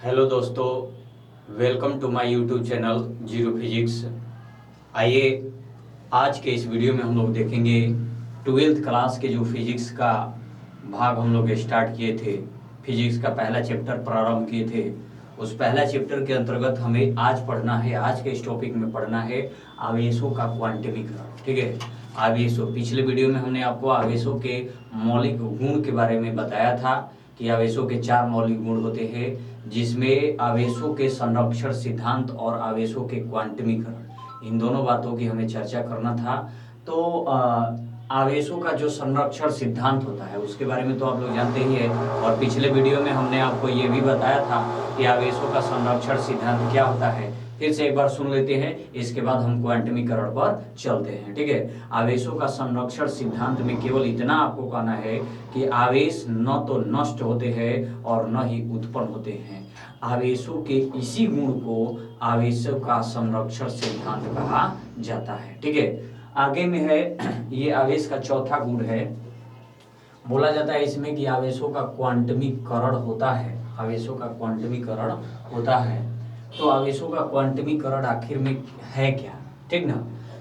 Hello दोस्तों, welcome to my YouTube channel zero physics. आइए आज के इस वीडियो में हम लोग देखेंगे ट्वेल्थ क्लास के जो फिजिक्स का भाग हम लोग स्टार्ट किए थे। फिजिक्स का पहला चैप्टर प्रारंभ किए थे। उस पहला चैप्टर के अंतर्गत हमें आज पढ़ना है, आज के इस टॉपिक में पढ़ना है आवेशों का क्वांटमीकरण। ठीक है, आवेशों, पिछले वीडियो में हमने आपको आवेशों के मौलिक गुण के बारे में बताया था कि आवेशों के 4 मौलिक गुण होते हैं, जिसमें आवेशों के संरक्षण सिद्धांत और आवेशों के क्वांटमीकरण, इन दोनों बातों की हमें चर्चा करना था। तो आवेशों का जो संरक्षण सिद्धांत होता है उसके बारे में तो आप लोग जानते ही है, और पिछले वीडियो में हमने आपको ये भी बताया था कि आवेशों का संरक्षण सिद्धांत क्या होता है। फिर से एक बार सुन लेते हैं, इसके बाद हम क्वांटमीकरण पर चलते हैं। ठीक है, आवेशों का संरक्षण सिद्धांत में केवल इतना आपको कहना है कि आवेश न तो नष्ट होते हैं और न ही उत्पन्न होते हैं। आवेशों के इसी गुण को आवेशों का संरक्षण सिद्धांत कहा जाता है। ठीक है, आगे में है ये आवेश का चौथा गुण है। बोला जाता है इसमें कि आवेशों का क्वांटमीकरण होता है, आवेशों का क्वांटमीकरण होता है। तो आवेशों का क्वांटमीकरण आखिर में है क्या? ठीक ना।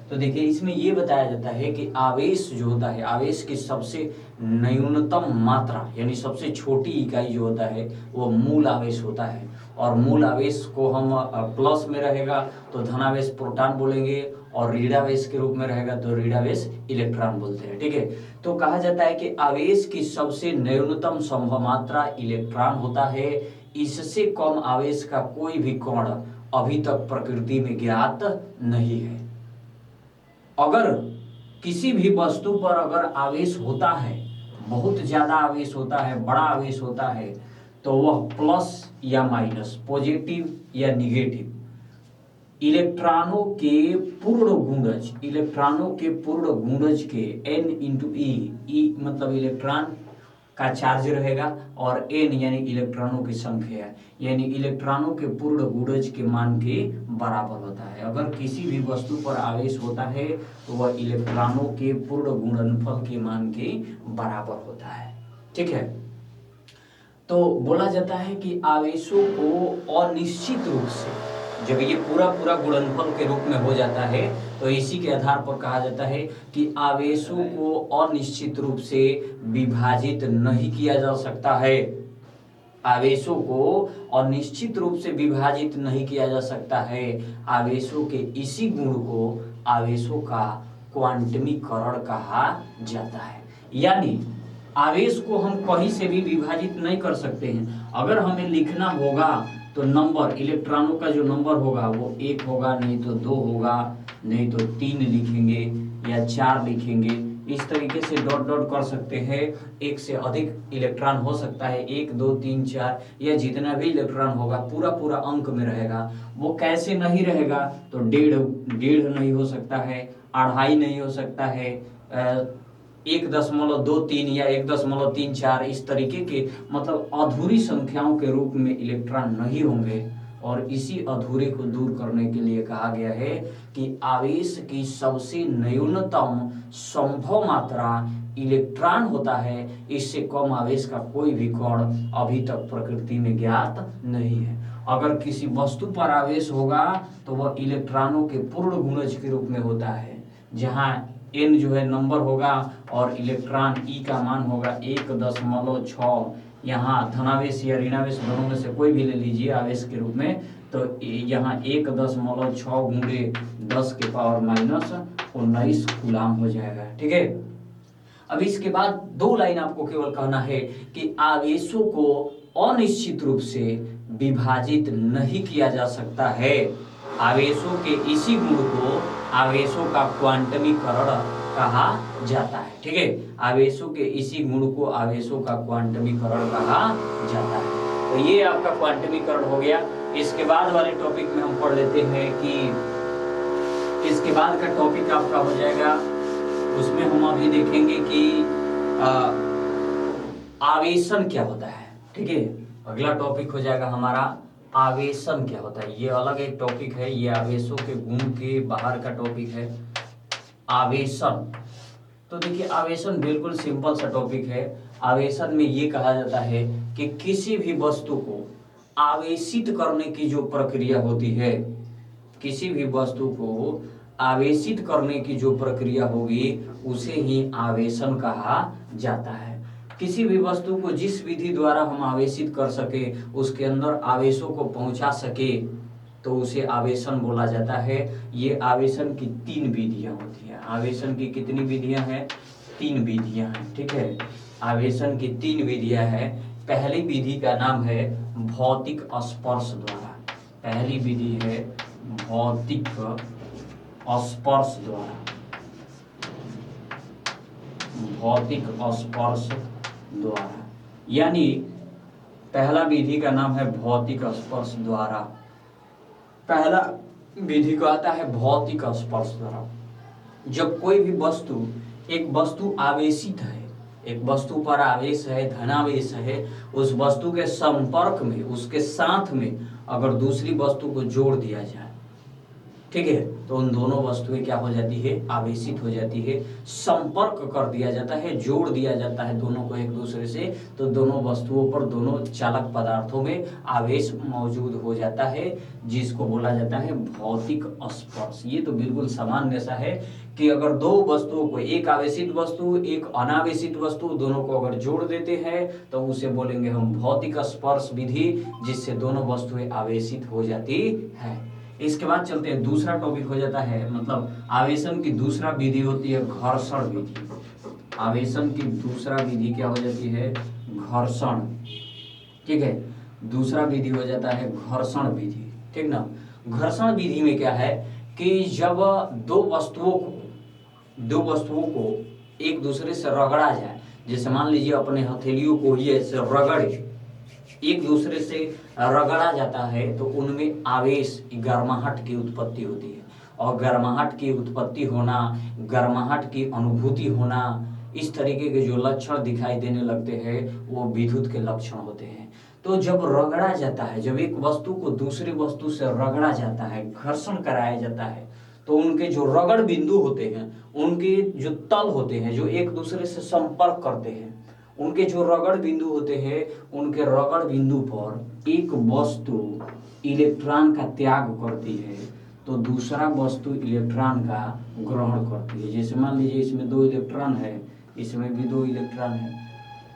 तो देखिए, इसमें ये बताया जाता है कि आवेश जो होता है, आवेश की सबसे न्यूनतम मात्रा यानी सबसे छोटी इकाई जो होता है वो मूल आवेश होता है। और मूल आवेश को हम प्लस में रहेगा तो धनावेश प्रोटॉन बोलेंगे, और ऋणावेश के रूप में रहेगा तो ऋणावेश इलेक्ट्रॉन बोलते हैं। ठीक है, तो कहा जाता है कि आवेश की सबसे न्यूनतम संभव मात्रा इलेक्ट्रॉन होता है। इससे कम आवेश का कोई भी कण अभी तक प्रकृति में ज्ञात नहीं है। अगर किसी भी वस्तु पर अगर आवेश होता है, बहुत ज्यादा आवेश होता है, बड़ा आवेश होता है, तो वह प्लस या माइनस, पॉजिटिव या निगेटिव, इलेक्ट्रॉनों के पूर्ण गुणज, इलेक्ट्रॉनों के पूर्ण गुणज के n इंटू ई मतलब इलेक्ट्रॉन का चार्ज रहेगा, और n यानी इलेक्ट्रॉनों की संख्या यानी इलेक्ट्रॉनों के पूर्ण गुणज के मान के बराबर होता है। अगर किसी भी वस्तु पर आवेश होता है तो वह इलेक्ट्रॉनों के पूर्ण गुणनफल के मान के बराबर होता है। ठीक है, तो बोला जाता है कि आवेशों को अनिश्चित रूप से, जब ये पूरा पूरा गुणनफल के रूप में हो जाता है तो इसी के आधार पर कहा जाता है कि आवेशों को अनिश्चित रूप से विभाजित नहीं किया जा सकता है। आवेशों को अनिश्चित रूप से विभाजित नहीं किया जा सकता है। आवेशों के इसी गुण को आवेशों का क्वांटमीकरण कहा जाता है। यानी आवेश को हम कहीं से भी विभाजित नहीं कर सकते हैं। अगर हमें लिखना होगा तो नंबर, इलेक्ट्रॉनों का जो नंबर होगा वो 1 होगा, नहीं तो 2 होगा, नहीं तो 3 लिखेंगे या 4 लिखेंगे। इस तरीके से डॉट डॉट कर सकते हैं। एक से अधिक इलेक्ट्रॉन हो सकता है, 1 2 3 4, या जितना भी इलेक्ट्रॉन होगा पूरा पूरा अंक में रहेगा। वो कैसे नहीं रहेगा? तो डेढ़ नहीं हो सकता है, 2.5 नहीं हो सकता है, 1.23 या 1.34, इस तरीके के मतलब अधूरी संख्याओं के रूप में इलेक्ट्रॉन नहीं होंगे। और इसी अधूरे को दूर करने के लिए कहा गया है कि आवेश की सबसे न्यूनतम संभव मात्रा इलेक्ट्रॉन होता है। इससे कम आवेश का कोई भी कण अभी तक प्रकृति में ज्ञात नहीं है। अगर किसी वस्तु पर आवेश होगा तो वह इलेक्ट्रॉनों के पूर्ण गुणज के रूप में होता है, जहां n जो है नंबर होगा और इलेक्ट्रॉन e का मान होगा 1.6। यहाँ धनावेश या ऋणावेश दोनों में से कोई भी ले लीजिए आवेश के रूप में, तो यहाँ 1.6 गुणे 10 के पावर -19 कूलाम हो जाएगा। ठीक है, अब इसके बाद 2 लाइन आपको केवल कहना है कि आवेशों को अनिश्चित रूप से विभाजित नहीं किया जा सकता है। आवेशों के इसी गुण को आवेशों का क्वांटमीकरण कहा जाता है। ठीक है, आवेशों के इसी गुण को आवेशों का क्वांटमीकरण कहा जाता है। तो ये आपका क्वांटमीकरण हो गया। इसके बाद वाले टॉपिक में हम पढ़ लेते हैं कि इसके बाद का टॉपिक आपका हो जाएगा, उसमें हम अभी देखेंगे कि आवेशन क्या होता है। ठीक है, अगला टॉपिक हो जाएगा हमारा आवेशन क्या होता है। ये अलग एक टॉपिक है, ये आवेशों के गुण के बाहर का टॉपिक है आवेशन। तो देखिए, आवेशन बिल्कुल सिंपल सा टॉपिक है। आवेशन में ये कहा जाता है कि किसी भी वस्तु को आवेशित करने की जो प्रक्रिया होती है, किसी भी वस्तु को आवेशित करने की जो प्रक्रिया होगी उसे ही आवेशन कहा जाता है। किसी भी वस्तु को जिस विधि द्वारा हम आवेशित कर सके, उसके अंदर आवेशों को पहुंचा सके, तो उसे आवेशन बोला जाता है। ये आवेशन की 3 विधियां होती हैं। आवेशन की कितनी विधियां हैं? 3 विधियां हैं, ठीक है। आवेशन की 3 विधियां हैं। पहली विधि का नाम है भौतिक स्पर्श द्वारा। पहली विधि है भौतिक स्पर्श द्वारा। भौतिक स्पर्श द्वारा, यानी पहला विधि का नाम है भौतिक स्पर्श द्वारा। पहला विधि को आता है भौतिक स्पर्श द्वारा। जब कोई भी वस्तु, एक वस्तु आवेशित है, एक वस्तु पर आवेश है, धनावेश है, उस वस्तु के संपर्क में, उसके साथ में अगर दूसरी वस्तु को जोड़ दिया जाए, ठीक है, तो उन दोनों वस्तुएं क्या हो जाती है? आवेशित हो जाती है। संपर्क कर दिया जाता है, जोड़ दिया जाता है दोनों को एक दूसरे से, तो दोनों वस्तुओं पर, दोनों चालक पदार्थों में आवेश मौजूद हो जाता है, जिसको बोला जाता है भौतिक स्पर्श। ये तो बिल्कुल सामान्य सा है कि अगर दो वस्तुओं को, एक आवेशित वस्तु, एक अनावेशित वस्तु, दोनों को अगर जोड़ देते हैं तो उसे बोलेंगे हम भौतिक स्पर्श विधि, जिससे दोनों वस्तुएं आवेशित हो जाती है। इसके बाद चलते हैं, दूसरा टॉपिक हो जाता है, मतलब आवेशन की दूसरा विधि होती है घर्षण विधि। आवेशन की दूसरा विधि क्या हो जाती है? घर्षण, ठीक है। दूसरा विधि हो जाता है घर्षण विधि, ठीक ना। घर्षण विधि में क्या है कि जब दो वस्तुओं को एक दूसरे से रगड़ा जाए, जैसे मान लीजिए अपने हथेलियों को ही ऐसे रगड़े, एक दूसरे से रगड़ा जाता है, तो उनमें आवेश, गर्माहट की उत्पत्ति होती है। और गर्माहट की उत्पत्ति होना, गर्माहट की अनुभूति होना, इस तरीके के जो लक्षण दिखाई देने लगते हैं वो विद्युत के लक्षण होते हैं। तो जब रगड़ा जाता है, जब एक वस्तु को दूसरी वस्तु से रगड़ा जाता है, घर्षण कराया जाता है, तो उनके जो रगड़ बिंदु होते हैं, उनके जो तल होते हैं, जो एक दूसरे से संपर्क करते हैं, उनके जो रगड़ बिंदु होते हैं, उनके रगड़ बिंदु पर एक वस्तु इलेक्ट्रॉन का त्याग करती है, तो दूसरा वस्तु इलेक्ट्रॉन का ग्रहण करती है। जैसे मान लीजिए इसमें 2 इलेक्ट्रॉन है, इसमें भी 2 इलेक्ट्रॉन है,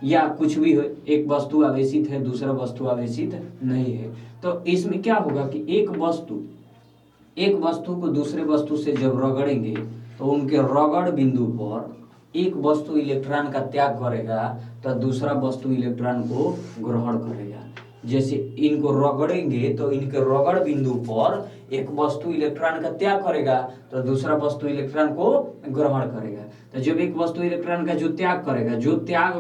या कुछ भी हो, एक वस्तु आवेशित है, दूसरा वस्तु आवेशित नहीं है, तो इसमें क्या होगा कि एक वस्तु को दूसरे वस्तु से जब रगड़ेंगे, तो उनके रगड़ बिंदु पर एक वस्तु इलेक्ट्रॉन का त्याग करेगा, तो दूसरा वस्तु इलेक्ट्रॉन को ग्रहण करेगा। जैसे इनको रगड़ेंगे तो इनके रगड़ बिंदु पर एक वस्तु इलेक्ट्रॉन का त्याग करेगा, तो दूसरा वस्तु इलेक्ट्रॉन को ग्रहण करेगा। तो जब एक वस्तु इलेक्ट्रॉन का जो त्याग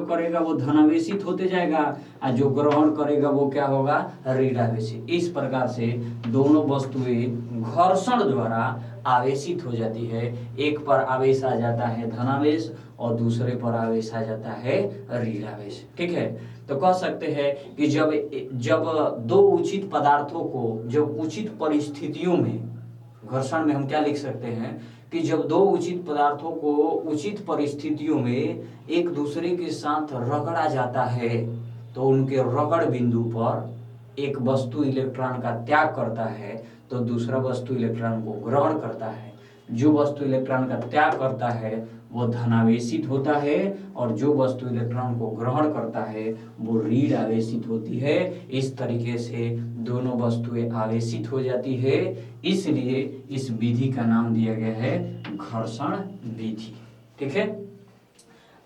करेगा वो धनावेशित होते जाएगा, और जो ग्रहण करेगा वो क्या होगा? ऋणावेशित। इस प्रकार से दोनों वस्तुएं घर्षण द्वारा आवेशित हो जाती है। एक पर आवेश आ जाता है धनावेश और दूसरे पर आवेश आ जाता है ऋणावेश, ठीक है। तो कह सकते हैं कि जब दो उचित पदार्थों को, जब उचित परिस्थितियों में, घर्षण में हम क्या लिख सकते हैं कि जब दो उचित पदार्थों को उचित परिस्थितियों में एक दूसरे के साथ रगड़ा जाता है, तो उनके रगड़ बिंदु पर एक वस्तु इलेक्ट्रॉन का त्याग करता है, तो दूसरा वस्तु इलेक्ट्रॉन को ग्रहण करता है। जो वस्तु इलेक्ट्रॉन का त्याग करता है वो धनावेशित होता है, और जो वस्तु इलेक्ट्रॉन को ग्रहण करता है वो ऋण आवेशित होती है। इस तरीके से दोनों वस्तुएं आवेशित हो जाती है, इसलिए इस विधि का नाम दिया गया है घर्षण विधि, ठीक है।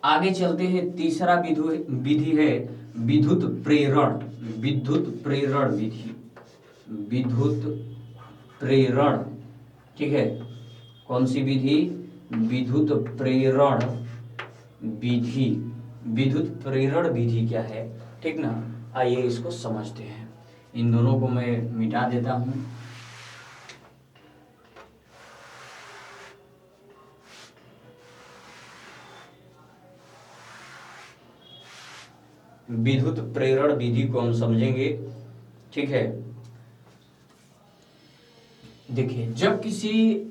आगे चलते हैं, तीसरा विधि है विद्युत प्रेरण विधि। विद्युत प्रेरण, ठीक है। कौन सी विधि? विद्युत प्रेरण विधि। विद्युत प्रेरण विधि क्या है, ठीक ना। आइए इसको समझते हैं। इन दोनों को मैं मिटा देता हूं। विद्युत प्रेरण विधि को हम समझेंगे, ठीक है। देखिए, जब किसी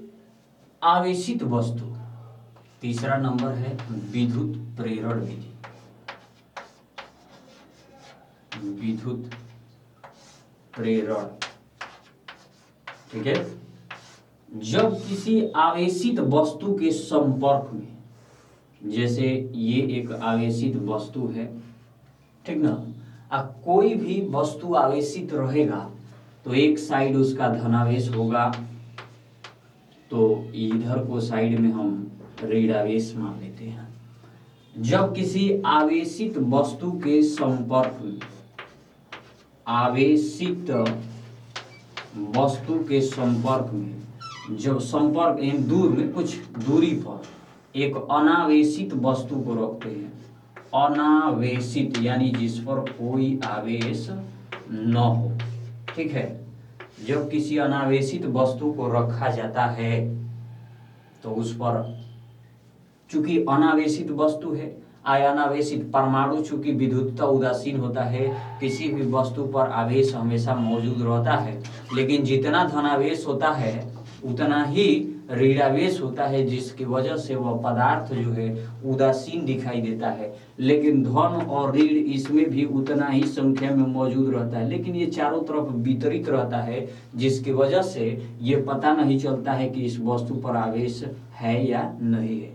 आवेशित वस्तु, तीसरा नंबर है विद्युत प्रेरण विधि। विद्युत प्रेरण। ठीक है, जब किसी आवेशित वस्तु के संपर्क में, जैसे ये एक आवेशित वस्तु है, ठीक ना, कोई भी वस्तु आवेशित रहेगा तो एक साइड उसका धनावेश होगा, तो इधर को साइड में हम ऋणावेश मान लेते हैं। जब किसी आवेशित वस्तु के संपर्क में, आवेशित वस्तु के संपर्क में, जब संपर्क दूर में कुछ दूरी पर एक अनावेशित वस्तु को रखते हैं, अनावेशित यानी जिस पर कोई आवेश न हो। ठीक है, जब किसी अनावेशित वस्तु को रखा जाता है तो उस पर, चूंकि अनावेशित वस्तु है, अनावेशित परमाणु चूंकि विद्युतता उदासीन होता है, किसी भी वस्तु पर आवेश हमेशा मौजूद रहता है, लेकिन जितना धनावेश होता है उतना ही ऋणावेश होता है, जिसकी वजह से वह पदार्थ जो है उदासीन दिखाई देता है। लेकिन धन और ऋण इसमें भी उतना ही संख्या में मौजूद रहता है, लेकिन ये चारों तरफ वितरित रहता है, जिसकी वजह से ये पता नहीं चलता है कि इस वस्तु पर आवेश है या नहीं है।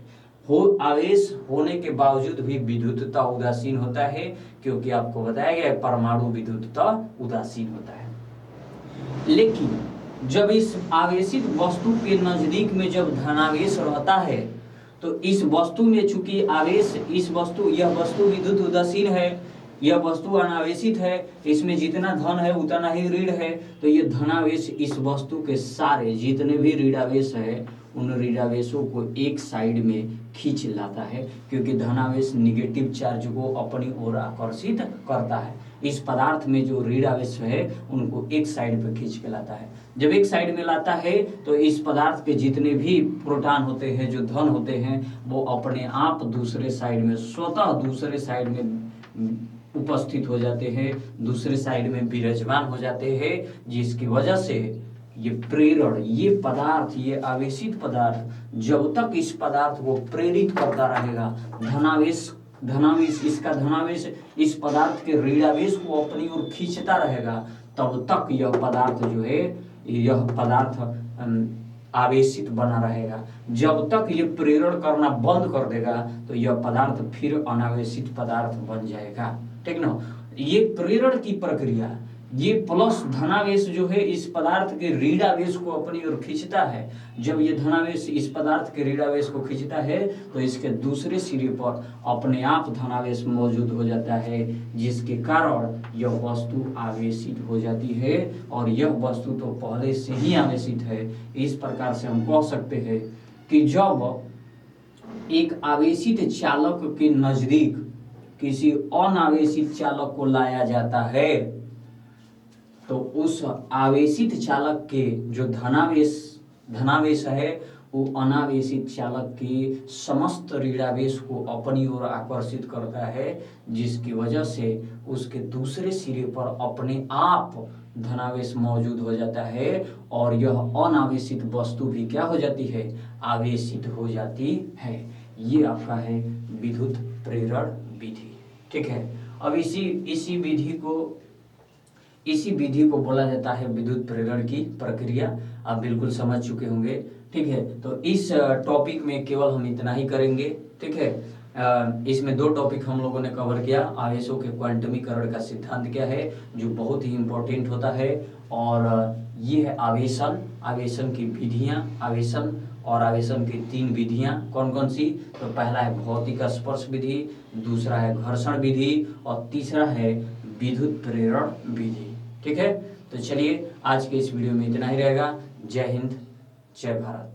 आवेश होने के बावजूद भी विद्युतता उदासीन होता है, क्योंकि आपको बताया गया है परमाणु विद्युतता उदासीन होता है। लेकिन जब इस आवेशित वस्तु के नजदीक में जब धनावेश रहता है तो इस वस्तु में चूंकि आवेश, इस वस्तु, यह वस्तु विद्युत उदासीन है, यह वस्तु अनावेशित है, इसमें जितना धन है उतना ही ऋण है, तो ये धनावेश इस वस्तु के सारे जितने भी ऋणावेश है उन ऋणावेशों को एक साइड में खींच लाता है, क्योंकि धनावेश निगेटिव चार्ज को अपनी ओर आकर्षित करता है। इस पदार्थ में जो ऋणावेश है उनको एक साइड पर खींच के लाता है। जब एक साइड में लाता है तो इस पदार्थ के जितने भी प्रोटॉन होते हैं, जो धन होते हैं, वो अपने आप दूसरे साइड में, स्वतः दूसरे साइड में उपस्थित हो जाते हैं, दूसरे साइड में विराजमान हो जाते हैं, जिसकी वजह से ये प्रेरण, ये पदार्थ, ये आवेशित पदार्थ जब तक इस पदार्थ को प्रेरित करता रहेगा, धनावेश इसका धनावेश इस पदार्थ के ऋणावेश को अपनी ओर खींचता रहेगा, तब तक यह पदार्थ जो है, यह पदार्थ आवेशित बना रहेगा। जब तक ये प्रेरण करना बंद कर देगा तो यह पदार्थ फिर अनावेशित पदार्थ बन जाएगा। ठीक ना, ये प्रेरण की प्रक्रिया, ये प्लस धनावेश जो है इस पदार्थ के ऋणावेश को अपनी ओर खींचता है। जब ये धनावेश इस पदार्थ के ऋणावेश को खींचता है तो इसके दूसरे सिरे पर अपने आप धनावेश मौजूद हो जाता है, जिसके कारण यह वस्तु आवेशित हो जाती है, और यह वस्तु तो पहले से ही आवेशित है। इस प्रकार से हम कह सकते हैं कि जब एक आवेशित चालक के नजदीक किसी अनावेशित चालक को लाया जाता है तो उस आवेशित चालक के जो धनावेश है वो अनावेशित चालक के समस्त ऋणावेश को अपनी ओर आकर्षित करता है, जिसकी वजह से उसके दूसरे सिरे पर अपने आप धनावेश मौजूद हो जाता है, और यह अनावेशित वस्तु भी क्या हो जाती है, आवेशित हो जाती है। ये आपका है विद्युत प्रेरण विधि। ठीक है, अब इसी विधि को बोला जाता है विद्युत प्रेरण की प्रक्रिया। आप बिल्कुल समझ चुके होंगे। ठीक है, तो इस टॉपिक में केवल हम इतना ही करेंगे। ठीक है, इसमें दो टॉपिक हम लोगों ने कवर किया। आवेशों के क्वांटमीकरण का सिद्धांत क्या है, जो बहुत ही इम्पोर्टेंट होता है, और ये है आवेशन की विधियां, आवेशन की 3 विधियां कौन कौन सी। तो पहला है भौतिक स्पर्श विधि, दूसरा है घर्षण विधि, और तीसरा है विद्युत प्रेरण विधि। ठीक है, तो चलिए आज के इस वीडियो में इतना ही रहेगा। जय हिंद, जय भारत।